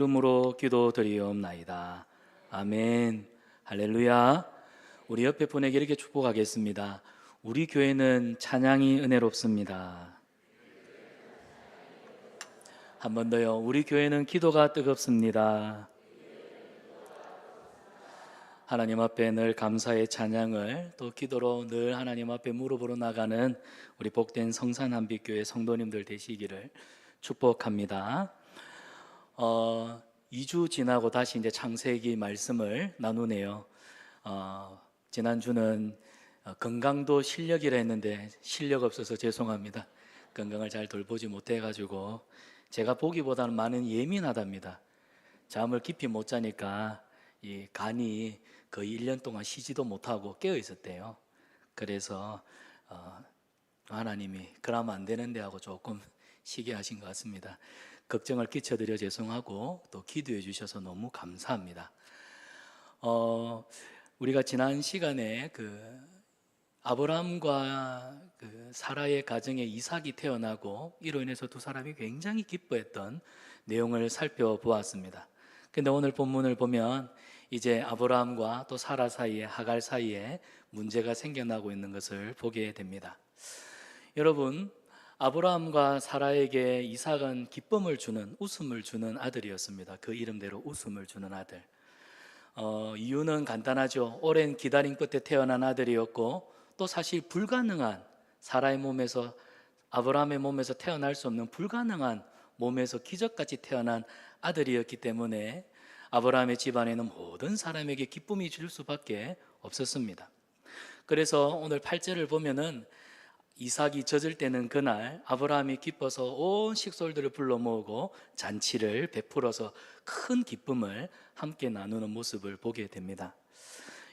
이름으로 기도드리옵나이다. 아멘. 할렐루야. 우리 옆에 분에게 이렇게 축복하겠습니다. 우리 교회는 찬양이 은혜롭습니다. 한 번 더요. 우리 교회는 기도가 뜨겁습니다. 하나님 앞에 늘 감사의 찬양을 또 기도로 늘 하나님 앞에 무릎으로 나가는 우리 복된 성산한빛교회 성도님들 되시기를 축복합니다. 2주 지나고 다시 이제 창세기 말씀을 나누네요. 지난주는 건강도 실력이라 했는데 실력 없어서 죄송합니다. 건강을 잘 돌보지 못해가지고 제가 보기보다는 많은 예민하답니다. 잠을 깊이 못 자니까 이 간이 거의 1년 동안 쉬지도 못하고 깨어 있었대요. 그래서 하나님이 그러면 안 되는데 하고 조금 쉬게 하신 것 같습니다. 걱정을 끼쳐드려 죄송하고 또 기도해 주셔서 너무 감사합니다. 우리가 지난 시간에 아브라함과 사라의 가정에 이삭이 태어나고 이로 인해서 두 사람이 굉장히 기뻐했던 내용을 살펴보았습니다. 근데 오늘 본문을 보면 이제 아브라함과 또 사라 사이에, 하갈 사이에 문제가 생겨나고 있는 것을 보게 됩니다. 여러분, 아브라함과 사라에게 이삭은 기쁨을 주는, 웃음을 주는 아들이었습니다. 그 이름대로 웃음을 주는 아들. 이유는 간단하죠. 오랜 기다림 끝에 태어난 아들이었고 또 사실 불가능한, 사라의 몸에서, 아브라함의 몸에서 태어날 수 없는 불가능한 몸에서 기적같이 태어난 아들이었기 때문에 아브라함의 집안에는 모든 사람에게 기쁨이 줄 수밖에 없었습니다. 그래서 오늘 8절을 보면은 이삭이 젖을 때는 그날 아브라함이 기뻐서 온 식솔들을 불러 모으고 잔치를 베풀어서 큰 기쁨을 함께 나누는 모습을 보게 됩니다.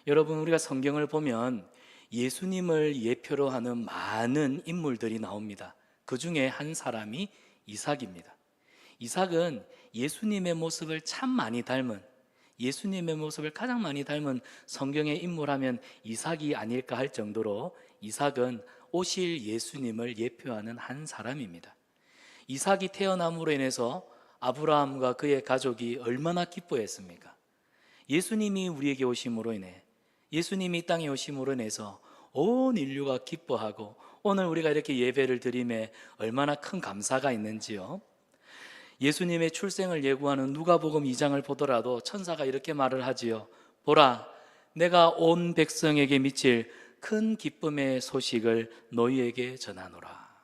여러분, 우리가 성경을 보면 예수님을 예표로 하는 많은 인물들이 나옵니다. 그 중에 한 사람이 이삭입니다. 이삭은 예수님의 모습을 참 많이 닮은, 예수님의 모습을 가장 많이 닮은 성경의 인물하면 이삭이 아닐까 할 정도로 이삭은 오실 예수님을 예표하는 한 사람입니다. 이삭이 태어남으로 인해서 아브라함과 그의 가족이 얼마나 기뻐했습니까? 예수님이 우리에게 오심으로 인해, 예수님이 이 땅에 오심으로 인해서 온 인류가 기뻐하고 오늘 우리가 이렇게 예배를 드림에 얼마나 큰 감사가 있는지요. 예수님의 출생을 예고하는 누가복음 2장을 보더라도 천사가 이렇게 말을 하지요. 보라, 내가 온 백성에게 미칠 큰 기쁨의 소식을 너희에게 전하노라.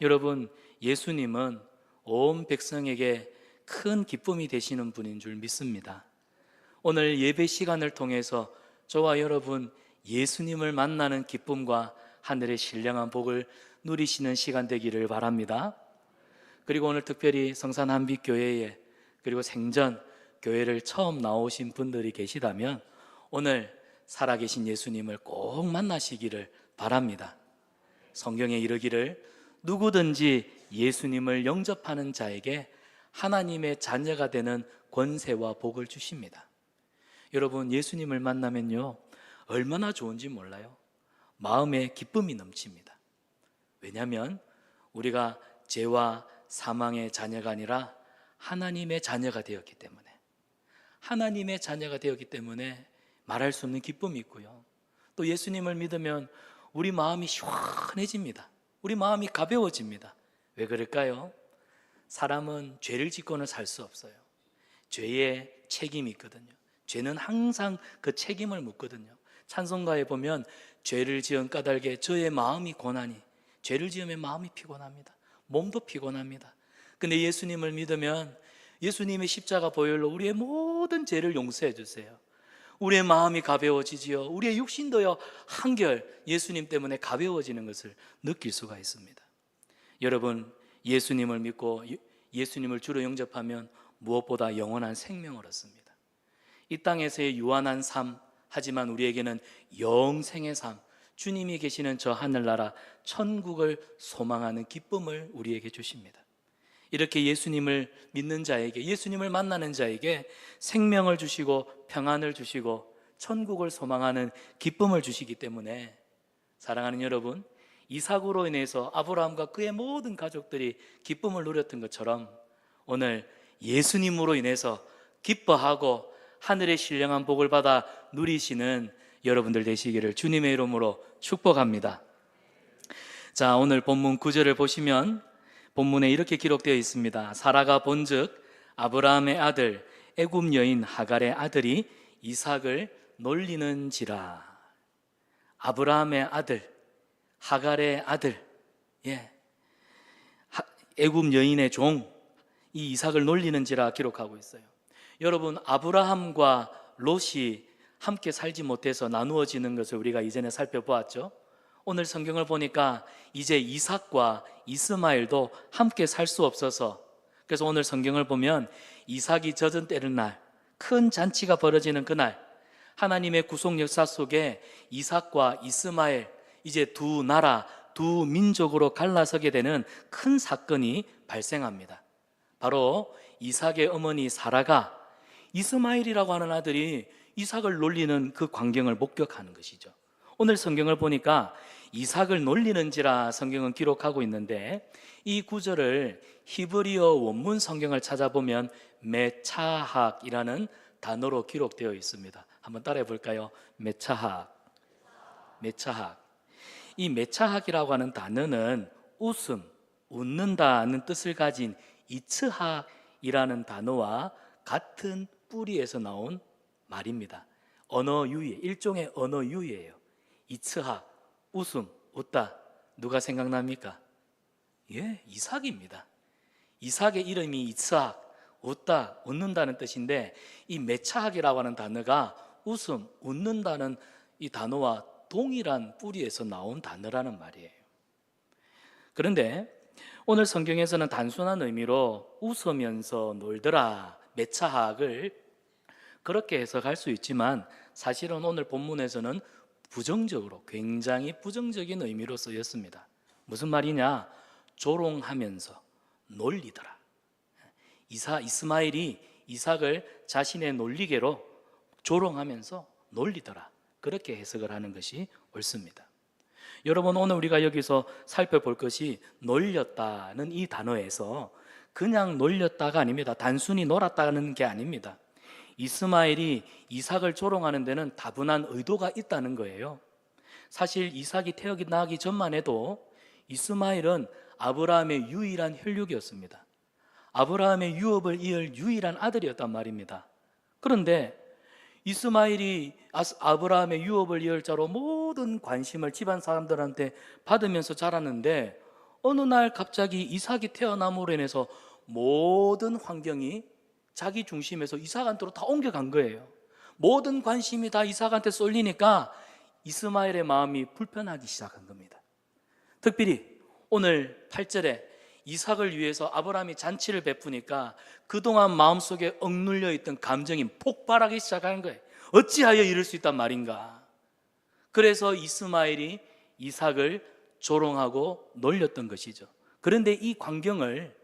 여러분, 예수님은 온 백성에게 큰 기쁨이 되시는 분인 줄 믿습니다. 오늘 예배 시간을 통해서 저와 여러분 예수님을 만나는 기쁨과 하늘의 신령한 복을 누리시는 시간 되기를 바랍니다. 그리고 오늘 특별히 성산한빛교회에, 그리고 생전 교회를 처음 나오신 분들이 계시다면 오늘 살아계신 예수님을 꼭 만나시기를 바랍니다. 성경에 이르기를 누구든지 예수님을 영접하는 자에게 하나님의 자녀가 되는 권세와 복을 주십니다. 여러분, 예수님을 만나면요 얼마나 좋은지 몰라요. 마음에 기쁨이 넘칩니다. 왜냐하면 우리가 죄와 사망의 자녀가 아니라 하나님의 자녀가 되었기 때문에, 하나님의 자녀가 되었기 때문에 말할 수 없는 기쁨이 있고요. 또 예수님을 믿으면 우리 마음이 시원해집니다. 우리 마음이 가벼워집니다. 왜 그럴까요? 사람은 죄를 짓고는 살 수 없어요. 죄의 책임이 있거든요. 죄는 항상 그 책임을 묻거든요. 찬송가에 보면 죄를 지은 까닭에 저의 마음이 고나니, 죄를 지으면 마음이 피곤합니다. 몸도 피곤합니다. 근데 예수님을 믿으면 예수님의 십자가 보혈로 우리의 모든 죄를 용서해 주세요. 우리의 마음이 가벼워지지요. 우리의 육신도요 한결 예수님 때문에 가벼워지는 것을 느낄 수가 있습니다. 여러분, 예수님을 믿고 예수님을 주로 영접하면 무엇보다 영원한 생명을 얻습니다. 이 땅에서의 유한한 삶, 하지만 우리에게는 영생의 삶, 주님이 계시는 저 하늘나라 천국을 소망하는 기쁨을 우리에게 주십니다. 이렇게 예수님을 믿는 자에게, 예수님을 만나는 자에게 생명을 주시고 평안을 주시고 천국을 소망하는 기쁨을 주시기 때문에 사랑하는 여러분, 이삭으로 인해서 아브라함과 그의 모든 가족들이 기쁨을 누렸던 것처럼 오늘 예수님으로 인해서 기뻐하고 하늘의 신령한 복을 받아 누리시는 여러분들 되시기를 주님의 이름으로 축복합니다. 자, 오늘 본문 9절을 보시면 본문에 이렇게 기록되어 있습니다. 사라가 본즉 아브라함의 아들 애굽 여인 하갈의 아들이 이삭을 놀리는지라. 아브라함의 아들, 하갈의 아들, 애굽 여인의 종, 이 이삭을 놀리는지라 기록하고 있어요. 여러분, 아브라함과 롯이 함께 살지 못해서 나누어지는 것을 우리가 이전에 살펴보았죠. 오늘 성경을 보니까 이제 이삭과 이스마엘도 함께 살 수 없어서, 그래서 오늘 성경을 보면 이삭이 젖은 때는 날, 큰 잔치가 벌어지는 그날, 하나님의 구속 역사 속에 이삭과 이스마엘, 이제 두 나라, 두 민족으로 갈라서게 되는 큰 사건이 발생합니다. 바로 이삭의 어머니 사라가 이스마엘이라고 하는 아들이 이삭을 놀리는 그 광경을 목격하는 것이죠. 오늘 성경을 보니까 이삭을 놀리는지라 성경은 기록하고 있는데, 이 구절을 히브리어 원문 성경을 찾아보면 메차학이라는 단어로 기록되어 있습니다. 한번 따라해 볼까요? 메차학. 이 메차학이라고 하는 단어는 웃음, 웃는다는 뜻을 가진 이츠학이라는 단어와 같은 뿌리에서 나온 말입니다. 언어 유희, 일종의 언어 유희예요. 이츠학, 웃음, 웃다. 누가 생각납니까? 이삭입니다. 이삭의 이름이 이츠학, 웃다, 웃는다는 뜻인데, 이 메차학이라고 하는 단어가 웃음, 웃는다는 이 단어와 동일한 뿌리에서 나온 단어라는 말이에요. 그런데 오늘 성경에서는 단순한 의미로 웃으면서 놀더라, 메차학을 그렇게 해석할 수 있지만, 사실은 오늘 본문에서는 부정적으로, 굉장히 부정적인 의미로 쓰였습니다. 무슨 말이냐? 조롱하면서 놀리더라. 이스마엘이 이삭을 자신의 놀리개로 조롱하면서 놀리더라, 그렇게 해석을 하는 것이 옳습니다. 여러분, 오늘 우리가 여기서 살펴볼 것이 놀렸다는 이 단어에서 그냥 놀렸다가 아닙니다. 단순히 놀았다는 게 아닙니다. 이스마엘이 이삭을 조롱하는 데는 다분한 의도가 있다는 거예요. 사실 이삭이 태어나기 전만 해도 이스마엘은 아브라함의 유일한 혈육이었습니다. 아브라함의 유업을 이을 유일한 아들이었단 말입니다. 그런데 이스마엘이 아브라함의 유업을 이을 자로 모든 관심을 집안 사람들한테 받으면서 자랐는데, 어느 날 갑자기 이삭이 태어남으로 인해서 모든 환경이 자기 중심에서 이삭한테로 다 옮겨간 거예요. 모든 관심이 다 이삭한테 쏠리니까 이스마엘의 마음이 불편하기 시작한 겁니다. 특별히 오늘 8절에 이삭을 위해서 아브라함이 잔치를 베푸니까 그동안 마음속에 억눌려 있던 감정이 폭발하기 시작하는 거예요. 어찌하여 이럴 수 있단 말인가. 그래서 이스마엘이 이삭을 조롱하고 놀렸던 것이죠. 그런데 이 광경을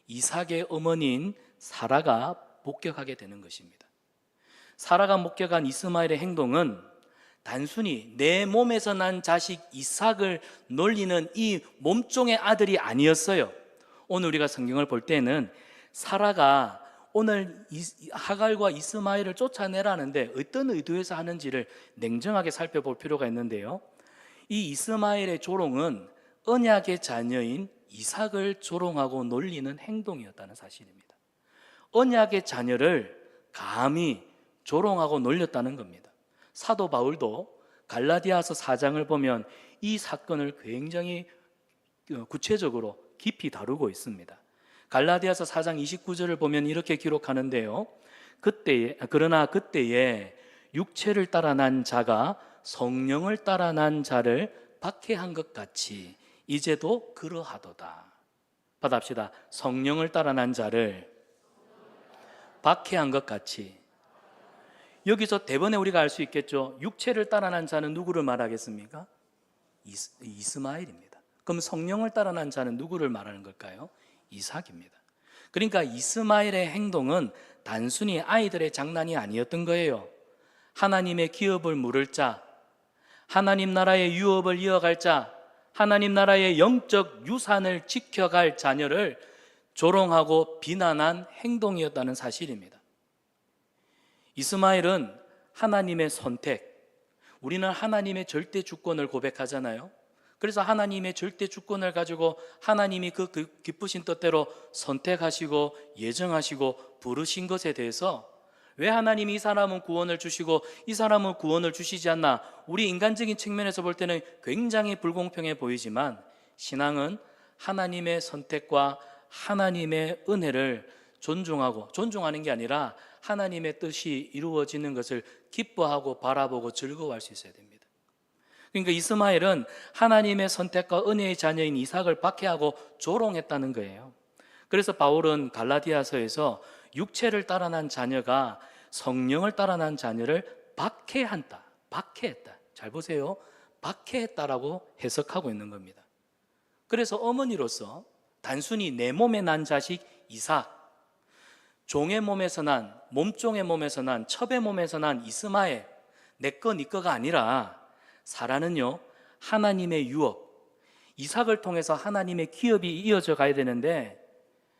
이삭의 어머니인 사라가 목격하게 되는 것입니다. 사라가 목격한 이스마엘의 행동은 단순히 내 몸에서 난 자식 이삭을 놀리는 이 몸종의 아들이 아니었어요. 오늘 우리가 성경을 볼 때는 사라가 오늘 하갈과 이스마엘을 쫓아내라는데 어떤 의도에서 하는지를 냉정하게 살펴볼 필요가 있는데요, 이 이스마엘의 조롱은 언약의 자녀인 이삭을 조롱하고 놀리는 행동이었다는 사실입니다. 언약의 자녀를 감히 조롱하고 놀렸다는 겁니다. 사도 바울도 갈라디아서 4장을 보면 이 사건을 굉장히 구체적으로 깊이 다루고 있습니다. 갈라디아서 4장 29절을 보면 이렇게 기록하는데요, 그러나 그때에 육체를 따라 난 자가 성령을 따라 난 자를 박해한 것 같이 이제도 그러하도다. 받합시다. 성령을 따라 난 자를 박해한 것 같이. 여기서 대번에 우리가 알 수 있겠죠. 육체를 따라 난 자는 누구를 말하겠습니까? 이스마엘입니다. 그럼 성령을 따라 난 자는 누구를 말하는 걸까요? 이삭입니다. 그러니까 이스마엘의 행동은 단순히 아이들의 장난이 아니었던 거예요. 하나님의 기업을 물을 자, 하나님 나라의 유업을 이어갈 자, 하나님 나라의 영적 유산을 지켜갈 자녀를 조롱하고 비난한 행동이었다는 사실입니다. 이스마엘은 하나님의 선택, 우리는 하나님의 절대 주권을 고백하잖아요. 그래서 하나님의 절대 주권을 가지고 하나님이 그 기쁘신 뜻대로 선택하시고 예정하시고 부르신 것에 대해서 왜 하나님이 이 사람은 구원을 주시고 이 사람은 구원을 주시지 않나, 우리 인간적인 측면에서 볼 때는 굉장히 불공평해 보이지만, 신앙은 하나님의 선택과 하나님의 은혜를 존중하는 게 아니라 하나님의 뜻이 이루어지는 것을 기뻐하고 바라보고 즐거워할 수 있어야 됩니다. 그러니까 이스마엘은 하나님의 선택과 은혜의 자녀인 이삭을 박해하고 조롱했다는 거예요. 그래서 바울은 갈라디아서에서 육체를 따라 난 자녀가 성령을 따라 난 자녀를 박해했다. 잘 보세요. 박해했다라고 해석하고 있는 겁니다. 그래서 어머니로서 단순히 내 몸에 난 자식 이삭, 종의 몸에서 난, 몸종의 몸에서 난, 첩의 몸에서 난 이스마엘, 내 거, 네 거가 아니라 사라는요, 하나님의 유업, 이삭을 통해서 하나님의 기업이 이어져 가야 되는데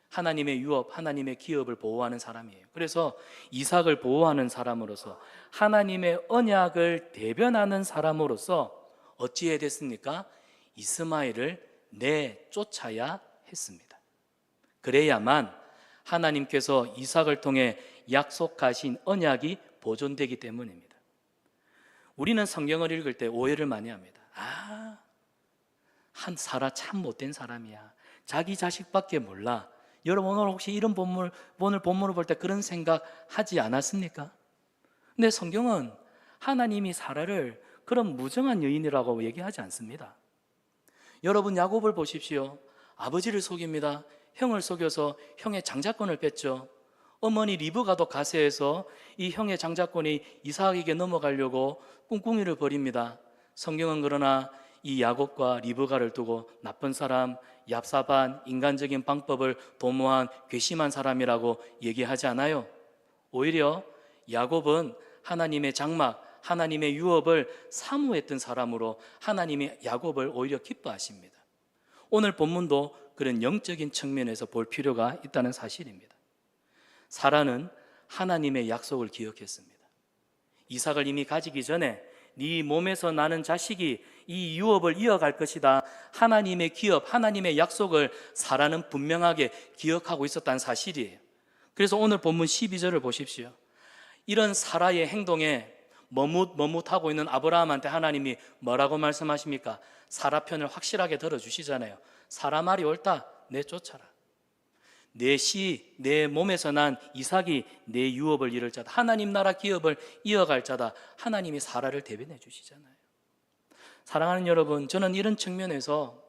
하나님의 유업, 하나님의 기업을 보호하는 사람이에요. 그래서 이삭을 보호하는 사람으로서, 하나님의 언약을 대변하는 사람으로서 어찌해야 됐습니까? 이스마엘을 내쫓아야 했습니다. 그래야만 하나님께서 이삭을 통해 약속하신 언약이 보존되기 때문입니다. 우리는 성경을 읽을 때 오해를 많이 합니다. 한 사라 참 못된 사람이야, 자기 자식밖에 몰라. 여러분 오늘 혹시 이런 본문을 볼 때 그런 생각 하지 않았습니까? 근데 성경은 하나님이 사라를 그런 무정한 여인이라고 얘기하지 않습니다. 여러분 야곱을 보십시오. 아버지를 속입니다. 형을 속여서 형의 장자권을 뺐죠. 어머니 리브가도 가세해서 이 형의 장자권이 이삭에게 넘어가려고 꿍꿍이를 벌입니다. 성경은 그러나 이 야곱과 리브가를 두고 나쁜 사람, 얍사반, 인간적인 방법을 도모한 괘씸한 사람이라고 얘기하지 않아요. 오히려 야곱은 하나님의 장막, 하나님의 유업을 사모했던 사람으로 하나님이 야곱을 오히려 기뻐하십니다. 오늘 본문도 그런 영적인 측면에서 볼 필요가 있다는 사실입니다. 사라는 하나님의 약속을 기억했습니다. 이삭을 이미 가지기 전에 네 몸에서 나는 자식이 이 유업을 이어갈 것이다, 하나님의 기업, 하나님의 약속을 사라는 분명하게 기억하고 있었다는 사실이에요. 그래서 오늘 본문 12절을 보십시오. 이런 사라의 행동에 머뭇하고 있는 아브라함한테 하나님이 뭐라고 말씀하십니까? 사라 편을 확실하게 들어주시잖아요. 사라 말이 옳다, 내쫓아라. 내 몸에서 난 이삭이 내 유업을 이룰 자다, 하나님 나라 기업을 이어갈 자다, 하나님이 사라를 대변해 주시잖아요. 사랑하는 여러분, 저는 이런 측면에서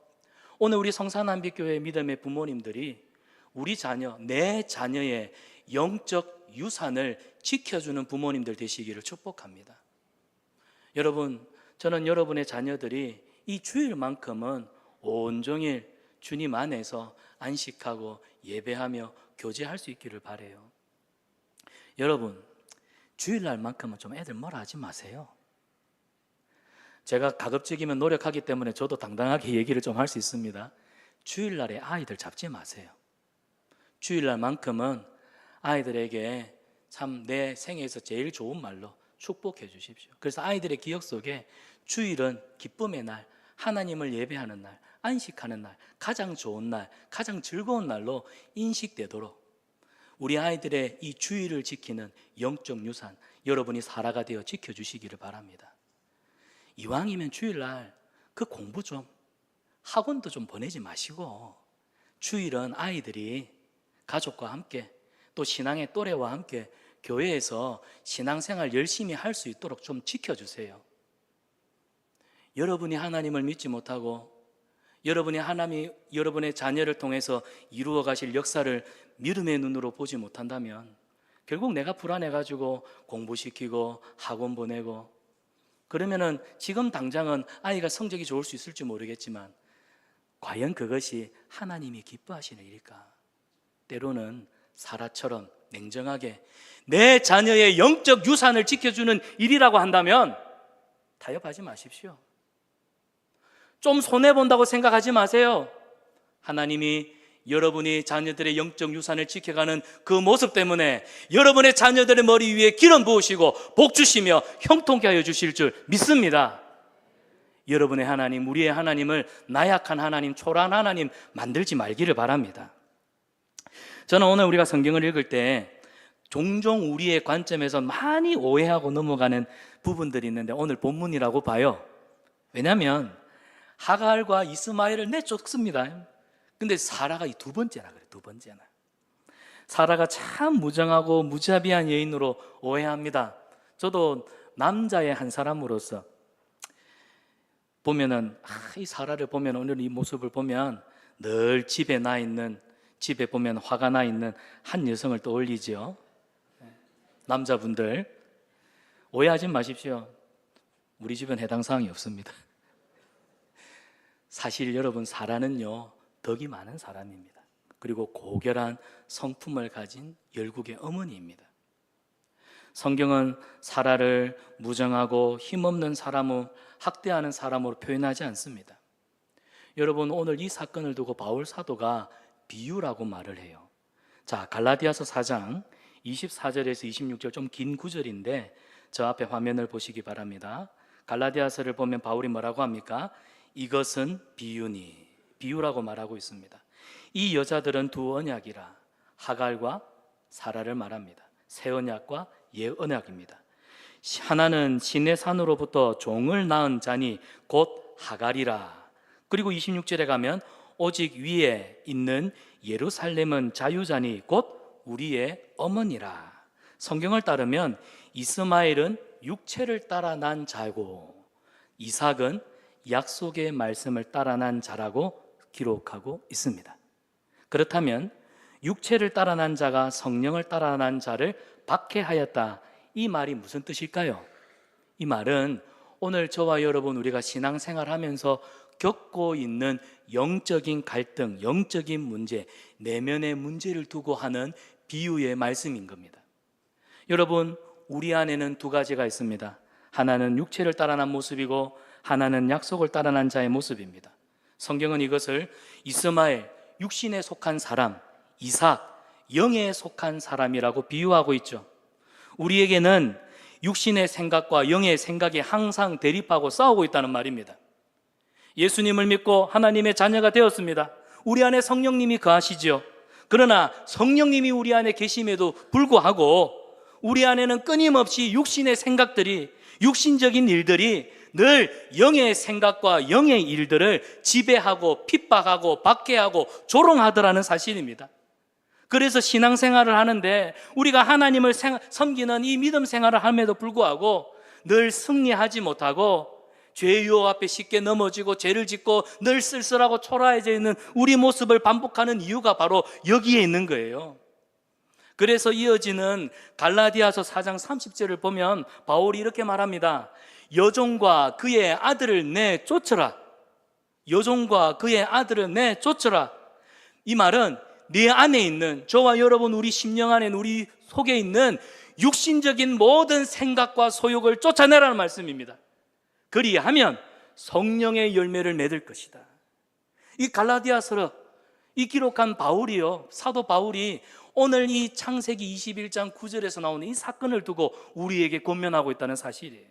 오늘 우리 성산남빛교회 믿음의 부모님들이 우리 자녀, 내 자녀의 영적 유산을 지켜주는 부모님들 되시기를 축복합니다. 여러분, 저는 여러분의 자녀들이 이 주일만큼은 온종일 주님 안에서 안식하고 예배하며 교제할 수 있기를 바라요. 여러분, 주일날만큼은 좀 애들 뭐라 하지 마세요. 제가 가급적이면 노력하기 때문에 저도 당당하게 얘기를 좀 할 수 있습니다. 주일날에 아이들 잡지 마세요. 주일날만큼은 아이들에게 참 내 생애에서 제일 좋은 말로 축복해 주십시오. 그래서 아이들의 기억 속에 주일은 기쁨의 날, 하나님을 예배하는 날, 안식하는 날, 가장 좋은 날, 가장 즐거운 날로 인식되도록 우리 아이들의 이 주일을 지키는 영적 유산, 여러분이 사라가 되어 지켜주시기를 바랍니다. 이왕이면 주일날 그 공부 좀, 학원도 좀 보내지 마시고, 주일은 아이들이 가족과 함께 또 신앙의 또래와 함께 교회에서 신앙생활 열심히 할 수 있도록 좀 지켜주세요. 여러분이 하나님을 믿지 못하고 여러분이 여러분의 자녀를 통해서 이루어 가실 역사를 믿음의 눈으로 보지 못한다면 결국 내가 불안해가지고 공부시키고 학원 보내고, 그러면은 지금 당장은 아이가 성적이 좋을 수 있을지 모르겠지만 과연 그것이 하나님이 기뻐하시는 일일까? 때로는 사라처럼 냉정하게 내 자녀의 영적 유산을 지켜주는 일이라고 한다면 타협하지 마십시오. 좀 손해본다고 생각하지 마세요. 하나님이 여러분이 자녀들의 영적 유산을 지켜가는 그 모습 때문에 여러분의 자녀들의 머리 위에 기름 부으시고 복 주시며 형통케 하여 주실 줄 믿습니다. 여러분의 하나님, 우리의 하나님을 나약한 하나님, 초라한 하나님 만들지 말기를 바랍니다. 저는 오늘 우리가 성경을 읽을 때 종종 우리의 관점에서 많이 오해하고 넘어가는 부분들이 있는데 오늘 본문이라고 봐요. 왜냐하면 하갈과 이스마엘을 내쫓습니다. 근데 사라가 이 두 번째나 그래, 두 번째나. 사라가 참 무정하고 무자비한 여인으로 오해합니다. 저도 남자의 한 사람으로서 보면은 이 사라를 보면 오늘 이 모습을 보면 늘 집에 나 있는, 집에 보면 화가 나 있는 한 여성을 떠올리죠. 남자분들 오해하지 마십시오. 우리 집은 해당 사항이 없습니다. 사실 여러분, 사라는요 덕이 많은 사람입니다. 그리고 고결한 성품을 가진 열국의 어머니입니다. 성경은 사라를 무정하고 힘없는 사람을 학대하는 사람으로 표현하지 않습니다. 여러분, 오늘 이 사건을 두고 바울 사도가 비유라고 말을 해요. 자, 갈라디아서 4장 24절에서 26절, 좀 긴 구절인데 저 앞에 화면을 보시기 바랍니다. 갈라디아서를 보면 바울이 뭐라고 합니까? 이것은 비유니, 비유라고 말하고 있습니다. 이 여자들은 두 언약이라, 하갈과 사라를 말합니다. 새 언약과 옛 언약입니다. 하나는 시내 산으로부터 종을 낳은 자니 곧 하갈이라. 그리고 26절에 가면 오직 위에 있는 예루살렘은 자유자니 곧 우리의 어머니라. 성경을 따르면 이스마엘은 육체를 따라 난 자고 이삭은 약속의 말씀을 따라 난 자라고 기록하고 있습니다. 그렇다면 육체를 따라 난 자가 성령을 따라 난 자를 박해하였다, 이 말이 무슨 뜻일까요? 이 말은 오늘 저와 여러분, 우리가 신앙생활하면서 겪고 있는 영적인 갈등, 영적인 문제, 내면의 문제를 두고 하는 비유의 말씀인 겁니다. 여러분, 우리 안에는 두 가지가 있습니다. 하나는 육체를 따라 난 모습이고 하나는 약속을 따라 난 자의 모습입니다. 성경은 이것을 이스마엘, 육신에 속한 사람, 이삭, 영에 속한 사람이라고 비유하고 있죠. 우리에게는 육신의 생각과 영의 생각이 항상 대립하고 싸우고 있다는 말입니다. 예수님을 믿고 하나님의 자녀가 되었습니다. 우리 안에 성령님이 거하시죠. 그러나 성령님이 우리 안에 계심에도 불구하고 우리 안에는 끊임없이 육신의 생각들이, 육신적인 일들이 늘 영의 생각과 영의 일들을 지배하고 핍박하고 박해하고 조롱하더라는 사실입니다. 그래서 신앙생활을 하는데 우리가 하나님을 섬기는 이 믿음 생활을 함에도 불구하고 늘 승리하지 못하고 죄의 유혹 앞에 쉽게 넘어지고 죄를 짓고 늘 쓸쓸하고 초라해져 있는 우리 모습을 반복하는 이유가 바로 여기에 있는 거예요. 그래서 이어지는 갈라디아서 4장 30절을 보면 바울이 이렇게 말합니다. 여종과 그의 아들을 내쫓으라. 여종과 그의 아들을 내쫓으라. 이 말은 네 안에 있는, 저와 여러분 우리 심령 안에, 우리 속에 있는 육신적인 모든 생각과 소욕을 쫓아내라는 말씀입니다. 그리하면 성령의 열매를 맺을 것이다. 이 갈라디아서를 이 기록한 바울이요, 사도 바울이 오늘 이 창세기 21장 9절에서 나오는 이 사건을 두고 우리에게 권면하고 있다는 사실이에요.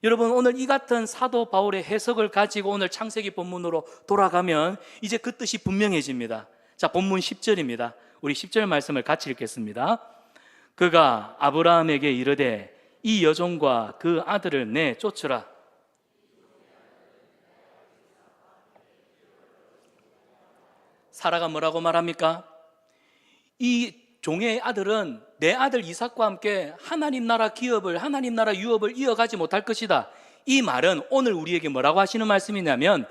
여러분, 오늘 이 같은 사도 바울의 해석을 가지고 오늘 창세기 본문으로 돌아가면 이제 그 뜻이 분명해집니다. 자, 본문 10절입니다. 우리 10절 말씀을 같이 읽겠습니다. 그가 아브라함에게 이르되 이 여종과 그 아들을 내쫓으라. 사라가 뭐라고 말합니까? 이 종의 아들은 내 아들 이삭과 함께 하나님 나라 기업을, 하나님 나라 유업을 이어가지 못할 것이다. 이 말은 오늘 우리에게 뭐라고 하시는 말씀이냐면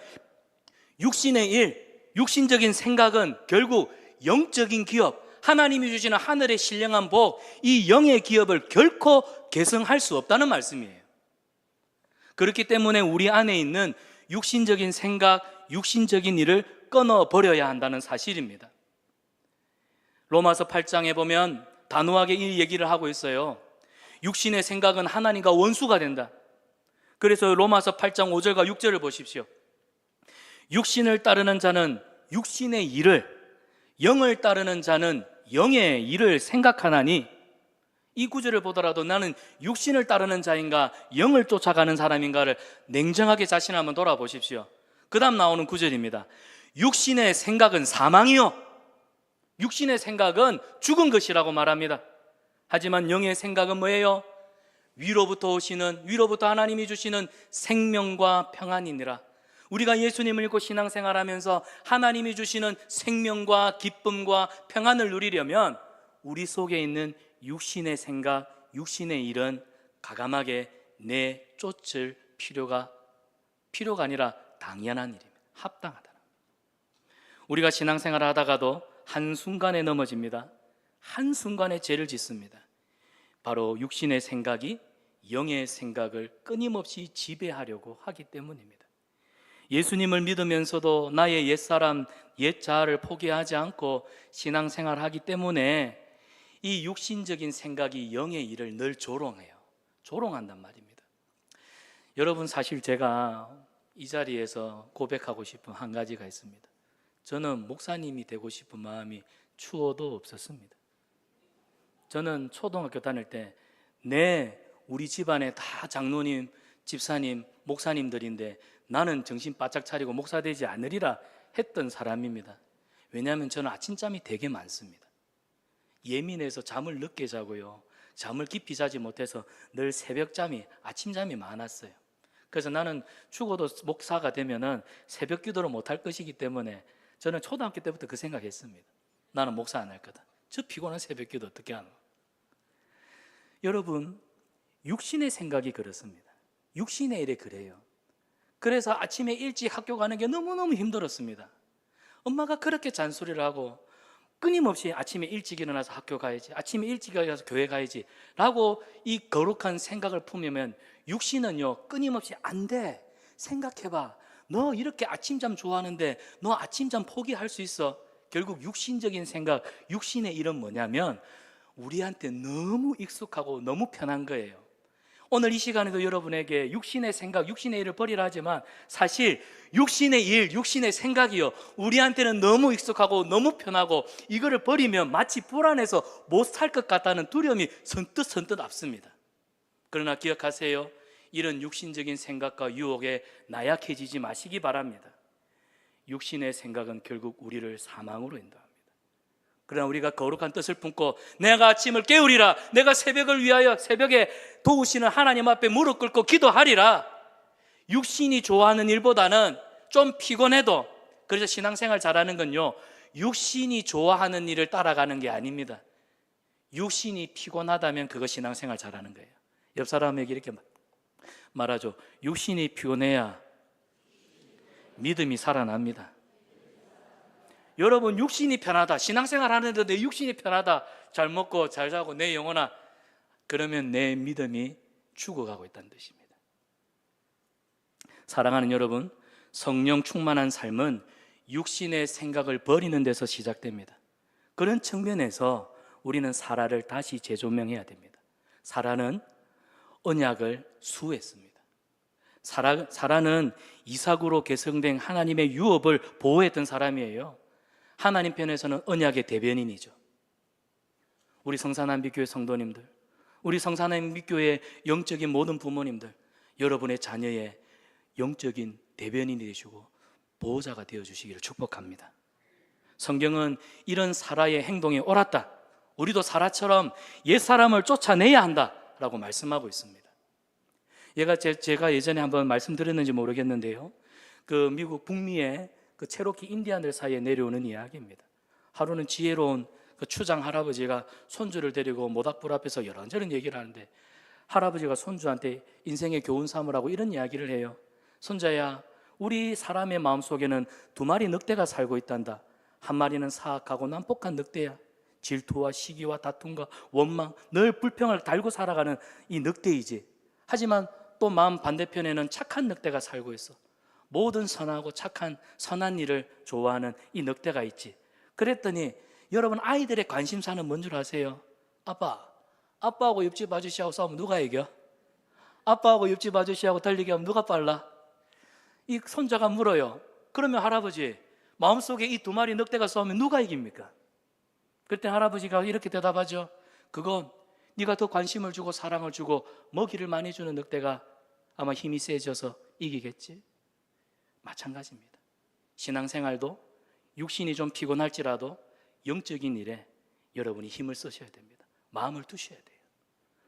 육신의 일, 육신적인 생각은 결국 영적인 기업, 하나님이 주시는 하늘의 신령한 복, 이 영의 기업을 결코 계승할 수 없다는 말씀이에요. 그렇기 때문에 우리 안에 있는 육신적인 생각, 육신적인 일을 끊어버려야 한다는 사실입니다. 로마서 8장에 보면 단호하게 이 얘기를 하고 있어요. 육신의 생각은 하나님과 원수가 된다. 그래서 로마서 8장 5절과 6절을 보십시오. 육신을 따르는 자는 육신의 일을, 영을 따르는 자는 영의 일을 생각하나니, 이 구절을 보더라도 나는 육신을 따르는 자인가 영을 쫓아가는 사람인가를 냉정하게 자신 한번 돌아보십시오. 그 다음 나오는 구절입니다. 육신의 생각은 사망이요, 육신의 생각은 죽은 것이라고 말합니다. 하지만 영의 생각은 뭐예요? 위로부터 하나님이 주시는 생명과 평안이니라. 우리가 예수님을 믿고 신앙생활하면서 하나님이 주시는 생명과 기쁨과 평안을 누리려면 우리 속에 있는 육신의 생각, 육신의 일은 가감하게 내쫓을 필요가 아니라 당연한 일입니다. 합당하다. 우리가 신앙생활을 하다가도 한순간에 넘어집니다. 한순간에 죄를 짓습니다. 바로 육신의 생각이 영의 생각을 끊임없이 지배하려고 하기 때문입니다. 예수님을 믿으면서도 나의 옛사람, 옛자아를 포기하지 않고 신앙생활을 하기 때문에 이 육신적인 생각이 영의 일을 늘 조롱해요. 조롱한단 말입니다. 여러분, 사실 제가 이 자리에서 고백하고 싶은 한 가지가 있습니다. 저는 목사님이 되고 싶은 마음이 추워도 없었습니다. 저는 초등학교 다닐 때 우리 집안에 다 장로님, 집사님, 목사님들인데 나는 정신 바짝 차리고 목사 되지 않으리라 했던 사람입니다. 왜냐하면 저는 아침잠이 되게 많습니다. 예민해서 잠을 늦게 자고요, 잠을 깊이 자지 못해서 늘 새벽잠이, 아침잠이 많았어요. 그래서 나는 죽어도 목사가 되면은 새벽 기도를 못할 것이기 때문에 저는 초등학교 때부터 그 생각했습니다. 나는 목사 안 할 거다. 저 피곤한 새벽 기도 어떻게 하노? 여러분, 육신의 생각이 그렇습니다. 육신의 일에 그래요. 그래서 아침에 일찍 학교 가는 게 너무너무 힘들었습니다. 엄마가 그렇게 잔소리를 하고 끊임없이 아침에 일찍 일어나서 학교 가야지, 아침에 일찍 일어나서 교회 가야지 라고 이 거룩한 생각을 품으면 육신은요 끊임없이 안 돼, 생각해봐, 너 이렇게 아침잠 좋아하는데 너 아침잠 포기할 수 있어? 결국 육신적인 생각, 육신의 일은 뭐냐면 우리한테 너무 익숙하고 너무 편한 거예요. 오늘 이 시간에도 여러분에게 육신의 생각, 육신의 일을 버리라 하지만 사실 육신의 일, 육신의 생각이요 우리한테는 너무 익숙하고 너무 편하고 이거를 버리면 마치 불안해서 못 살 것 같다는 두려움이 선뜻 앞섭니다. 그러나 기억하세요. 이런 육신적인 생각과 유혹에 나약해지지 마시기 바랍니다. 육신의 생각은 결국 우리를 사망으로 인도합니다. 그러나 우리가 거룩한 뜻을 품고 내가 아침을 깨우리라, 내가 새벽을 위하여 새벽에 도우시는 하나님 앞에 무릎 꿇고 기도하리라. 육신이 좋아하는 일보다는 좀 피곤해도, 그래서 신앙생활 잘하는 건요 육신이 좋아하는 일을 따라가는 게 아닙니다. 육신이 피곤하다면 그거 신앙생활 잘하는 거예요. 옆 사람에게 이렇게 말하죠. 육신이 피곤해야 믿음이 살아납니다. 여러분, 육신이 편하다, 신앙생활 하는데 내 육신이 편하다, 잘 먹고 잘 자고 내 영혼아, 그러면 내 믿음이 죽어가고 있다는 뜻입니다. 사랑하는 여러분, 성령 충만한 삶은 육신의 생각을 버리는 데서 시작됩니다. 그런 측면에서 우리는 사라를 다시 재조명해야 됩니다. 사라는 언약을 수호했습니다. 사라는 이삭으로 계승된 하나님의 유업을 보호했던 사람이에요. 하나님 편에서는 언약의 대변인이죠. 우리 성산한빛교회 성도님들, 우리 성산한빛교회 영적인 모든 부모님들, 여러분의 자녀의 영적인 대변인이 되시고 보호자가 되어주시기를 축복합니다. 성경은 이런 사라의 행동이 옳았다, 우리도 사라처럼 옛사람을 쫓아내야 한다라고 말씀하고 있습니다. 제가 예전에 한번 말씀드렸는지 모르겠는데요, 그 미국 북미의 그 체로키 인디안들 사이에 내려오는 이야기입니다. 하루는 지혜로운 그 추장 할아버지가 손주를 데리고 모닥불 앞에서 이런저런 얘기를 하는데 할아버지가 손주한테 인생의 교훈 삼으라고 이런 이야기를 해요. 손자야, 우리 사람의 마음속에는 두 마리 늑대가 살고 있단다. 한 마리는 사악하고 난폭한 늑대야. 질투와 시기와 다툼과 원망, 늘 불평을 달고 살아가는 이 늑대이지. 하지만 또 마음 반대편에는 착한 늑대가 살고 있어. 모든 선하고 착한 선한 일을 좋아하는 이 늑대가 있지. 그랬더니 여러분, 아이들의 관심사는 뭔 줄 아세요? 아빠하고 옆집 아저씨하고 싸우면 누가 이겨? 아빠하고 옆집 아저씨하고 달리기 하면 누가 빨라? 이 손자가 물어요. 그러면 할아버지, 마음속에 이 두 마리 늑대가 싸우면 누가 이깁니까? 그때 할아버지가 이렇게 대답하죠. 그건 네가 더 관심을 주고 사랑을 주고 먹이를 많이 주는 늑대가 아마 힘이 세져서 이기겠지. 마찬가지입니다. 신앙생활도 육신이 좀 피곤할지라도 영적인 일에 여러분이 힘을 쓰셔야 됩니다. 마음을 두셔야 돼요.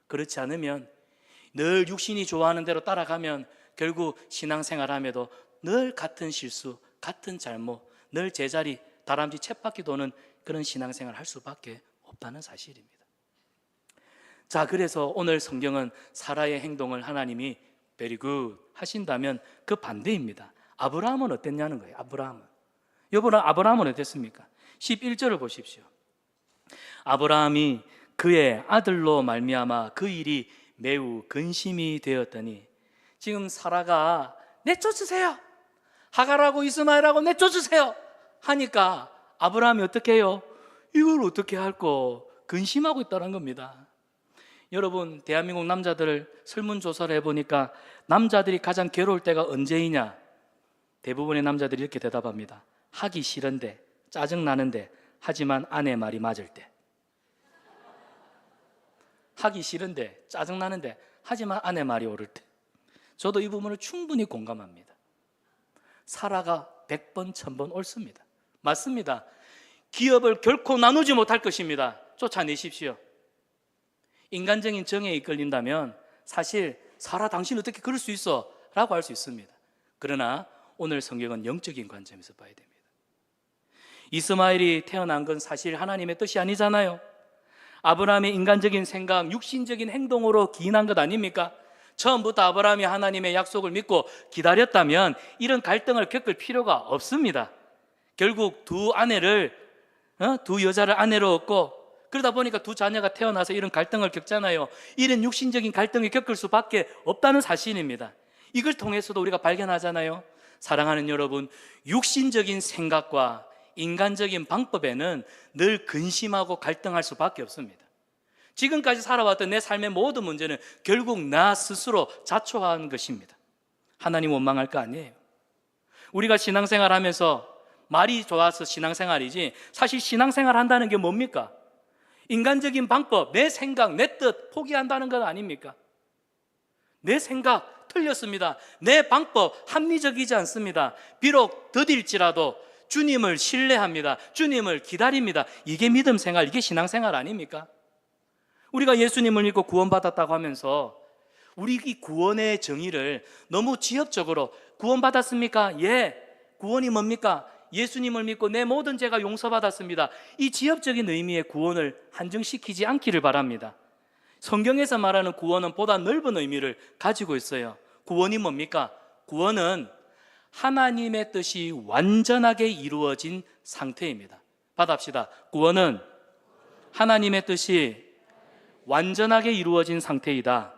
그렇지 않으면 늘 육신이 좋아하는 대로 따라가면 결국 신앙생활함에도 늘 같은 실수, 같은 잘못, 늘 제자리 다람쥐 쳇바퀴 도는 그런 신앙생활을 할 수밖에 없다는 사실입니다. 자, 그래서 오늘 성경은 사라의 행동을 하나님이 very good 하신다면 그 반대입니다. 아브라함은 어땠냐는 거예요. 아브라함은 어땠습니까? 11절을 보십시오. 아브라함이 그의 아들로 말미암아 그 일이 매우 근심이 되었더니, 지금 사라가 내쫓으세요, 하갈하고 이스마엘하고 내쫓으세요 하니까 아브라함이 어떻게 해요? 이걸 어떻게 할꼬 근심하고 있다는 겁니다. 여러분, 대한민국 남자들 설문조사를 해보니까 남자들이 가장 괴로울 때가 언제이냐? 대부분의 남자들이 이렇게 대답합니다. 하기 싫은데, 짜증나는데, 하지만 아내 말이 맞을 때. 하기 싫은데, 짜증나는데, 하지만 아내 말이 옳을 때. 저도 이 부분을 충분히 공감합니다. 사라가 100번, 1000번 옳습니다. 맞습니다. 기업을 결코 나누지 못할 것입니다. 쫓아내십시오. 인간적인 정에 이끌린다면 사실 사라, 당신 어떻게 그럴 수 있어? 라고 할 수 있습니다. 그러나 오늘 성경은 영적인 관점에서 봐야 됩니다. 이스마엘이 태어난 건 사실 하나님의 뜻이 아니잖아요. 아브라함의 인간적인 생각, 육신적인 행동으로 기인한 것 아닙니까? 처음부터 아브라함이 하나님의 약속을 믿고 기다렸다면 이런 갈등을 겪을 필요가 없습니다. 결국 두 여자를 아내로 얻고 그러다 보니까 두 자녀가 태어나서 이런 갈등을 겪잖아요. 이런 육신적인 갈등을 겪을 수밖에 없다는 사실입니다. 이걸 통해서도 우리가 발견하잖아요. 사랑하는 여러분, 육신적인 생각과 인간적인 방법에는 늘 근심하고 갈등할 수밖에 없습니다. 지금까지 살아왔던 내 삶의 모든 문제는 결국 나 스스로 자초한 것입니다. 하나님 원망할 거 아니에요. 우리가 신앙생활 하면서 말이 좋아서 신앙생활이지, 사실 신앙생활 한다는 게 뭡니까? 인간적인 방법, 내 생각, 내 뜻 포기한다는 건 아닙니까? 내 생각 틀렸습니다. 내 방법 합리적이지 않습니다. 비록 더딜지라도 주님을 신뢰합니다. 주님을 기다립니다. 이게 믿음 생활, 이게 신앙생활 아닙니까? 우리가 예수님을 믿고 구원받았다고 하면서 우리 이 구원의 정의를 너무 지엽적으로 구원받았습니까? 예. 구원이 뭡니까? 예수님을 믿고 내 모든 죄가 용서받았습니다. 이 지엽적인 의미의 구원을 한정시키지 않기를 바랍니다. 성경에서 말하는 구원은 보다 넓은 의미를 가지고 있어요. 구원이 뭡니까? 구원은 하나님의 뜻이 완전하게 이루어진 상태입니다. 받아합시다. 구원은 하나님의 뜻이 완전하게 이루어진 상태이다.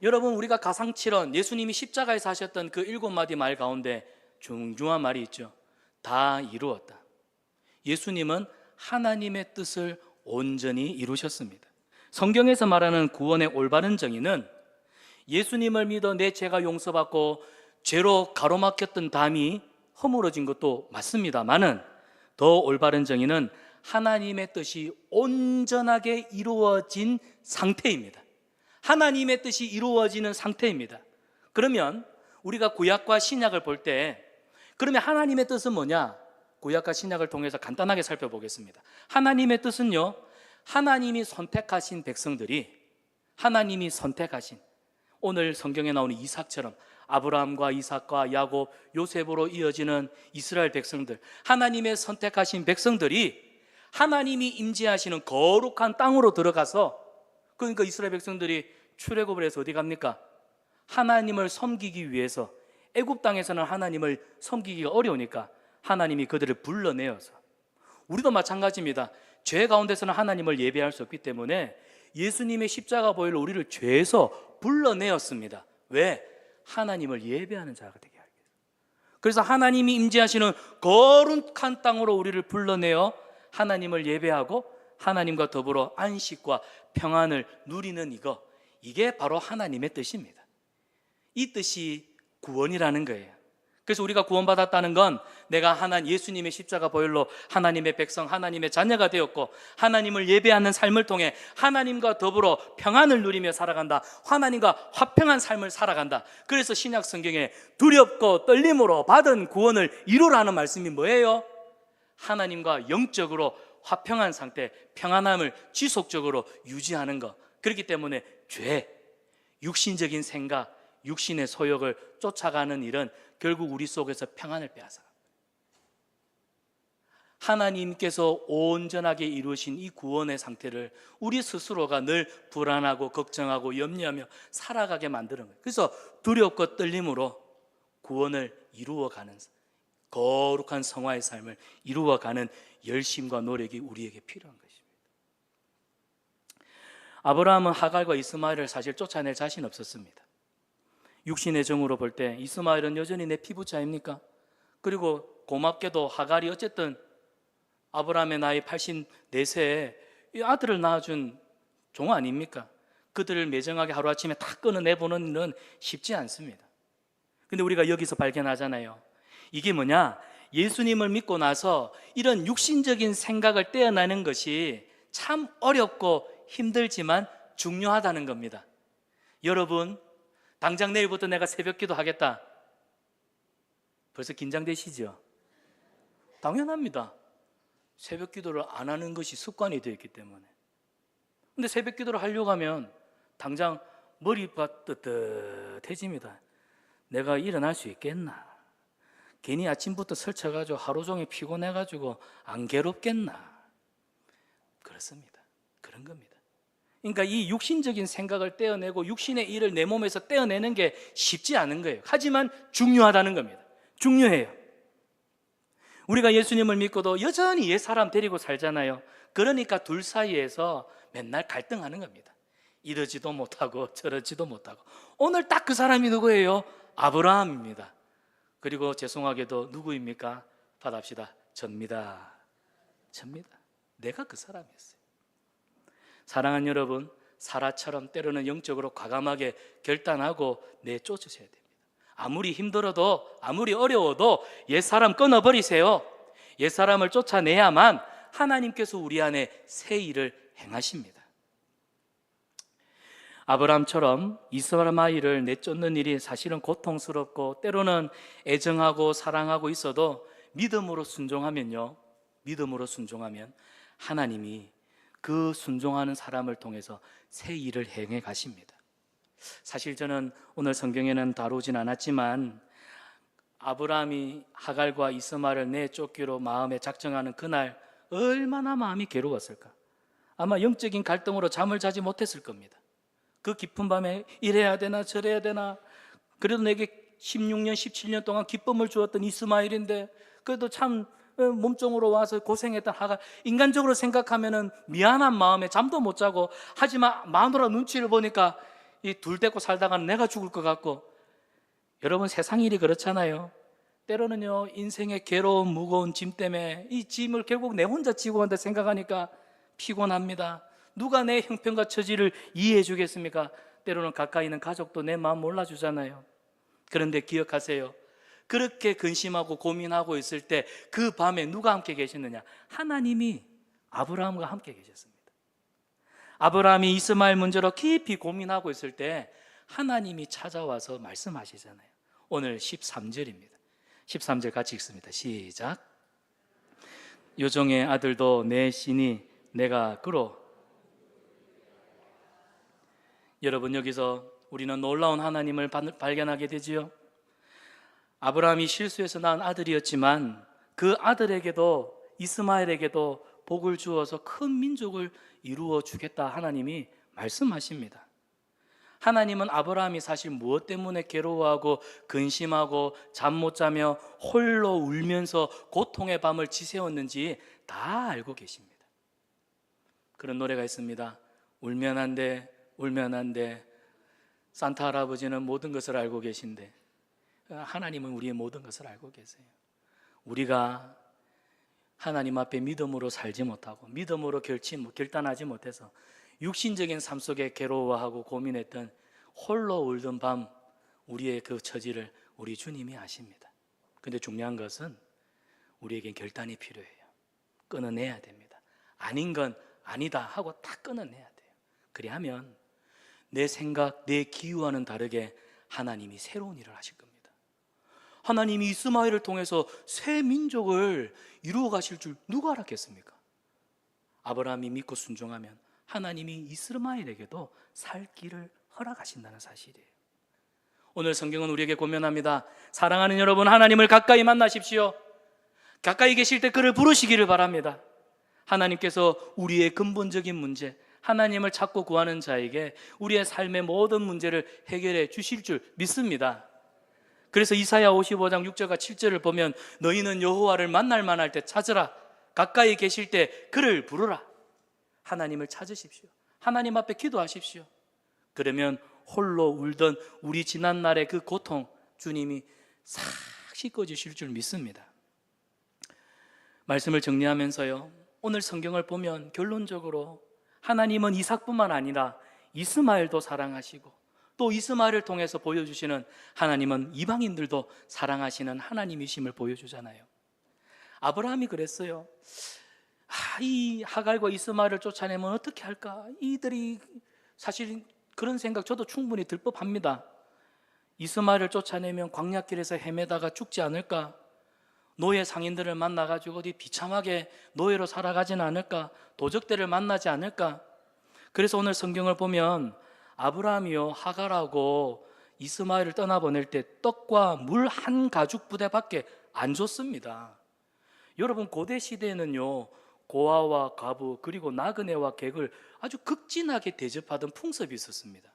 여러분, 우리가 가상칠언, 예수님이 십자가에서 하셨던 그 7마디 말 가운데 중요한 말이 있죠. 다 이루었다. 예수님은 하나님의 뜻을 온전히 이루셨습니다. 성경에서 말하는 구원의 올바른 정의는 예수님을 믿어 내 죄가 용서받고 죄로 가로막혔던 담이 허물어진 것도 맞습니다만은 더 올바른 정의는 하나님의 뜻이 온전하게 이루어진 상태입니다. 하나님의 뜻이 이루어지는 상태입니다. 그러면 우리가 구약과 신약을 볼 때, 그러면 하나님의 뜻은 뭐냐? 구약과 신약을 통해서 간단하게 살펴보겠습니다. 하나님의 뜻은요, 하나님이 선택하신 백성들이, 하나님이 선택하신, 오늘 성경에 나오는 이삭처럼 아브라함과 이삭과 야곱, 요셉으로 이어지는 이스라엘 백성들, 하나님의 선택하신 백성들이 하나님이 임재하시는 거룩한 땅으로 들어가서, 그러니까 이스라엘 백성들이 출애굽을 해서 어디 갑니까? 하나님을 섬기기 위해서, 애굽 땅에서는 하나님을 섬기기가 어려우니까 하나님이 그들을 불러내어서, 우리도 마찬가지입니다. 죄 가운데서는 하나님을 예배할 수 없기 때문에 예수님의 십자가 보혈로 우리를 죄에서 불러내었습니다. 왜? 하나님을 예배하는 자가 되게 하기 위해서. 그래서 하나님이 임재하시는 거룩한 땅으로 우리를 불러내어 하나님을 예배하고 하나님과 더불어 안식과 평안을 누리는 이게 바로 하나님의 뜻입니다. 이 뜻이 구원이라는 거예요. 그래서 우리가 구원받았다는 건 내가 예수님의 십자가 보혈로 하나님의 백성, 하나님의 자녀가 되었고 하나님을 예배하는 삶을 통해 하나님과 더불어 평안을 누리며 살아간다. 하나님과 화평한 삶을 살아간다. 그래서 신약 성경에 두렵고 떨림으로 받은 구원을 이루라는 말씀이 뭐예요? 하나님과 영적으로 화평한 상태, 평안함을 지속적으로 유지하는 것. 그렇기 때문에 죄, 육신적인 생각, 육신의 소욕을 쫓아가는 일은 결국 우리 속에서 평안을 빼앗아갑니다. 하나님께서 온전하게 이루신 이 구원의 상태를 우리 스스로가 늘 불안하고 걱정하고 염려하며 살아가게 만드는 거예요. 그래서 두렵고 떨림으로 구원을 이루어가는, 거룩한 성화의 삶을 이루어가는 열심과 노력이 우리에게 필요한 것입니다. 아브라함은 하갈과 이스마엘을 사실 쫓아낼 자신 없었습니다. 육신의 정으로 볼 때 이스마엘은 여전히 내 피부치 아닙니까? 그리고 고맙게도 하갈이 어쨌든 아브라함의 나이 84세에 이 아들을 낳아준 종 아닙니까? 그들을 매정하게 하루아침에 다 끊어내보는 일은 쉽지 않습니다. 근데 우리가 여기서 발견하잖아요. 이게 뭐냐? 예수님을 믿고 나서 이런 육신적인 생각을 떼어내는 것이 참 어렵고 힘들지만 중요하다는 겁니다. 여러분, 당장 내일부터 내가 새벽 기도 하겠다. 벌써 긴장되시죠? 당연합니다. 새벽 기도를 안 하는 것이 습관이 되어 있기 때문에. 근데 새벽 기도를 하려고 하면 당장 머리가 뜨뜻해집니다. 내가 일어날 수 있겠나? 괜히 아침부터 설쳐가지고 하루 종일 피곤해가지고 안 괴롭겠나? 그렇습니다. 그런 겁니다. 그러니까 이 육신적인 생각을 떼어내고 육신의 일을 내 몸에서 떼어내는 게 쉽지 않은 거예요. 하지만 중요하다는 겁니다. 중요해요. 우리가 예수님을 믿고도 여전히 옛 사람 데리고 살잖아요. 그러니까 둘 사이에서 맨날 갈등하는 겁니다. 이러지도 못하고 저러지도 못하고. 오늘 딱 그 사람이 누구예요? 아브라함입니다. 그리고 죄송하게도 누구입니까? 받합시다. 접니다. 내가 그 사람이었어요. 사랑하는 여러분, 사라처럼 때로는 영적으로 과감하게 결단하고 내쫓으셔야 됩니다. 아무리 힘들어도, 아무리 어려워도 옛사람 끊어버리세요. 옛사람을 쫓아내야만 하나님께서 우리 안에 새 일을 행하십니다. 아브라함처럼 이스마엘을 내쫓는 일이 사실은 고통스럽고 때로는 애정하고 사랑하고 있어도 믿음으로 순종하면 하나님이 그 순종하는 사람을 통해서 새 일을 행해 가십니다. 사실 저는 오늘 성경에는 다루진 않았지만 아브라함이 하갈과 이스마엘을 내쫓기로 마음에 작정하는 그날 얼마나 마음이 괴로웠을까? 아마 영적인 갈등으로 잠을 자지 못했을 겁니다. 그 깊은 밤에 이래야 되나 저래야 되나, 그래도 내게 16년 17년 동안 기쁨을 주었던 이스마엘인데 그래도 참 몸종으로 와서 고생했던 하갈, 인간적으로 생각하면은 미안한 마음에 잠도 못 자고, 하지만 마누라 눈치를 보니까 이 둘 데리고 살다가는 내가 죽을 것 같고. 여러분, 세상 일이 그렇잖아요. 때로는요, 인생의 괴로운 무거운 짐 때문에 이 짐을 결국 내 혼자 지고 간다 생각하니까 피곤합니다. 누가 내 형편과 처지를 이해해 주겠습니까? 때로는 가까이 있는 가족도 내 마음 몰라주잖아요. 그런데 기억하세요. 그렇게 근심하고 고민하고 있을 때 그 밤에 누가 함께 계셨느냐? 하나님이 아브라함과 함께 계셨습니다. 아브라함이 이스마엘 문제로 깊이 고민하고 있을 때 하나님이 찾아와서 말씀하시잖아요. 오늘 13절입니다. 13절 같이 읽습니다. 시작. 요종의 아들도 내 신이 내가 그로. 여러분, 여기서 우리는 놀라운 하나님을 발견하게 되지요. 아브라함이 실수해서 낳은 아들이었지만 그 아들에게도, 이스마엘에게도 복을 주어서 큰 민족을 이루어 주겠다 하나님이 말씀하십니다. 하나님은 아브라함이 사실 무엇 때문에 괴로워하고 근심하고 잠 못 자며 홀로 울면서 고통의 밤을 지새웠는지 다 알고 계십니다. 그런 노래가 있습니다. 울면 안 돼, 울면 안 돼. 산타 할아버지는 모든 것을 알고 계신데 하나님은 우리의 모든 것을 알고 계세요. 우리가 하나님 앞에 믿음으로 살지 못하고 믿음으로 결단하지 못해서 육신적인 삶 속에 괴로워하고 고민했던 홀로 울던 밤, 우리의 그 처지를 우리 주님이 아십니다. 근데 중요한 것은 우리에겐 결단이 필요해요. 끊어내야 됩니다. 아닌 건 아니다 하고 다 끊어내야 돼요. 그리하면 내 생각, 내 기후와는 다르게 하나님이 새로운 일을 하실 겁니다. 하나님이 이스마엘을 통해서 새 민족을 이루어 가실 줄 누가 알았겠습니까? 아브라함이 믿고 순종하면 하나님이 이스마엘에게도 살 길을 허락하신다는 사실이에요. 오늘 성경은 우리에게 권면합니다. 사랑하는 여러분, 하나님을 가까이 만나십시오. 가까이 계실 때 그를 부르시기를 바랍니다. 하나님께서 우리의 근본적인 문제, 하나님을 찾고 구하는 자에게 우리의 삶의 모든 문제를 해결해 주실 줄 믿습니다. 그래서 이사야 55장 6절과 7절을 보면 너희는 여호와를 만날 만할 때 찾으라. 가까이 계실 때 그를 부르라. 하나님을 찾으십시오. 하나님 앞에 기도하십시오. 그러면 홀로 울던 우리 지난날의 그 고통 주님이 싹 씻어주실 줄 믿습니다. 말씀을 정리하면서요, 오늘 성경을 보면 결론적으로 하나님은 이삭뿐만 아니라 이스마엘도 사랑하시고 또 이스마엘을 통해서 보여주시는 하나님은 이방인들도 사랑하시는 하나님이심을 보여주잖아요. 아브라함이 그랬어요. 이 하갈과 이스마엘을 쫓아내면 어떻게 할까? 이들이 사실 그런 생각 저도 충분히 들 법합니다. 이스마엘을 쫓아내면 광야길에서 헤매다가 죽지 않을까? 노예 상인들을 만나가지고 어디 비참하게 노예로 살아가지는 않을까? 도적들을 만나지 않을까? 그래서 오늘 성경을 보면 아브라함이요 하갈하고 이스마엘을 떠나보낼 때 떡과 물 한 가죽 부대밖에 안 줬습니다. 여러분, 고대 시대에는요 고아와 과부 그리고 나그네와 객을 아주 극진하게 대접하던 풍습이 있었습니다.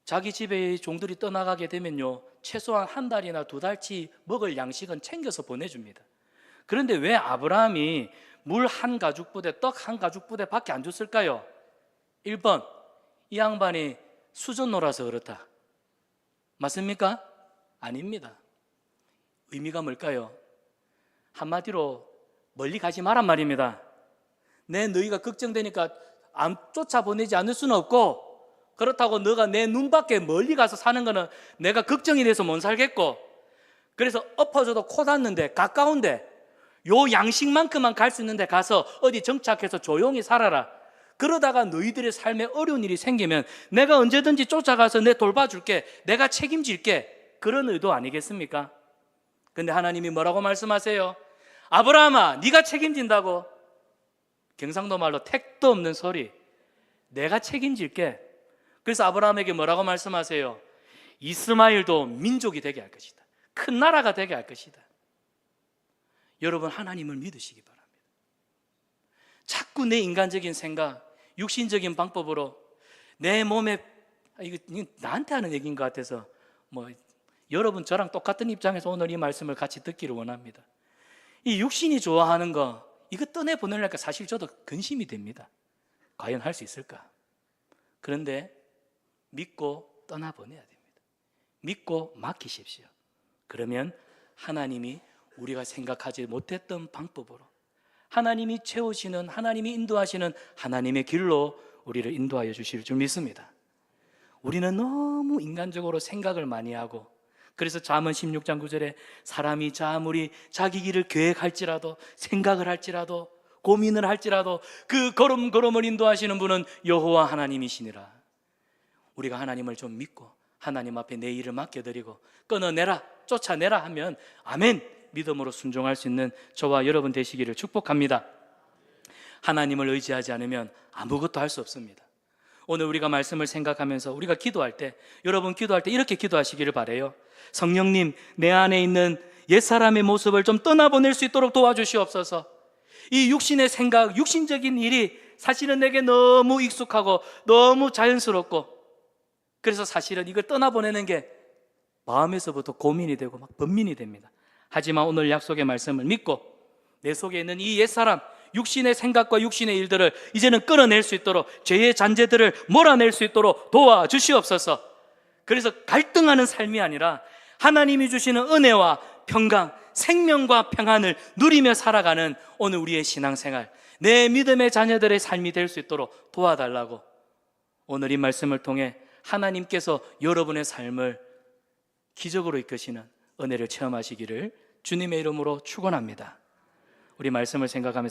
자기 집에 종들이 떠나가게 되면요 최소한 한 달이나 두 달치 먹을 양식은 챙겨서 보내줍니다. 그런데 왜 아브라함이 물 한 가죽 부대, 떡 한 가죽 부대밖에 안 줬을까요? 1번, 이 양반이 수전노라서 그렇다. 맞습니까? 아닙니다. 의미가 뭘까요? 한마디로 멀리 가지 마란 말입니다. 너희가 걱정되니까 안 쫓아보내지 않을 수는 없고, 그렇다고 너가 내 눈밖에 멀리 가서 사는 거는 내가 걱정이 돼서 못 살겠고, 그래서 엎어져도 코 닿는데 가까운데 요 양식만큼만 갈 수 있는데 가서 어디 정착해서 조용히 살아라. 그러다가 너희들의 삶에 어려운 일이 생기면 내가 언제든지 쫓아가서 내 돌봐줄게, 내가 책임질게, 그런 의도 아니겠습니까? 근데 하나님이 뭐라고 말씀하세요? 아브라함아, 네가 책임진다고? 경상도 말로 택도 없는 소리. 내가 책임질게. 그래서 아브라함에게 뭐라고 말씀하세요? 이스마엘도 민족이 되게 할 것이다. 큰 나라가 되게 할 것이다. 여러분, 하나님을 믿으시기 바랍니다. 자꾸 내 인간적인 생각, 육신적인 방법으로 내 몸에, 이거 나한테 하는 얘기인 것 같아서 여러분 저랑 똑같은 입장에서 오늘 이 말씀을 같이 듣기를 원합니다. 이 육신이 좋아하는 거 이거 떠내보내려니까 사실 저도 근심이 됩니다. 과연 할 수 있을까? 그런데 믿고 떠나보내야 됩니다. 믿고 맡기십시오. 그러면 하나님이 우리가 생각하지 못했던 방법으로, 하나님이 채우시는, 하나님이 인도하시는 하나님의 길로 우리를 인도하여 주실 줄 믿습니다. 우리는 너무 인간적으로 생각을 많이 하고, 그래서 잠언 16장 9절에 사람이 아무리 자기 길을 계획할지라도, 생각을 할지라도, 고민을 할지라도 그 걸음걸음을 인도하시는 분은 여호와 하나님이시니라. 우리가 하나님을 좀 믿고 하나님 앞에 내 일을 맡겨드리고 끊어내라, 쫓아내라 하면 아멘, 믿음으로 순종할 수 있는 저와 여러분 되시기를 축복합니다. 하나님을 의지하지 않으면 아무것도 할 수 없습니다. 오늘 우리가 말씀을 생각하면서 우리가 기도할 때, 여러분 기도할 때 이렇게 기도하시기를 바라요. 성령님, 내 안에 있는 옛사람의 모습을 좀 떠나보낼 수 있도록 도와주시옵소서. 이 육신의 생각, 육신적인 일이 사실은 내게 너무 익숙하고 너무 자연스럽고, 그래서 사실은 이걸 떠나보내는 게 마음에서부터 고민이 되고 막 번민이 됩니다. 하지만 오늘 약속의 말씀을 믿고 내 속에 있는 이 옛사람, 육신의 생각과 육신의 일들을 이제는 끌어낼 수 있도록, 죄의 잔재들을 몰아낼 수 있도록 도와주시옵소서. 그래서 갈등하는 삶이 아니라 하나님이 주시는 은혜와 평강, 생명과 평안을 누리며 살아가는 오늘 우리의 신앙생활, 내 믿음의 자녀들의 삶이 될 수 있도록 도와달라고, 오늘 이 말씀을 통해 하나님께서 여러분의 삶을 기적으로 이끄시는, 은혜를 체험하시기를 주님의 이름으로 축원합니다. 우리 말씀을 생각하면서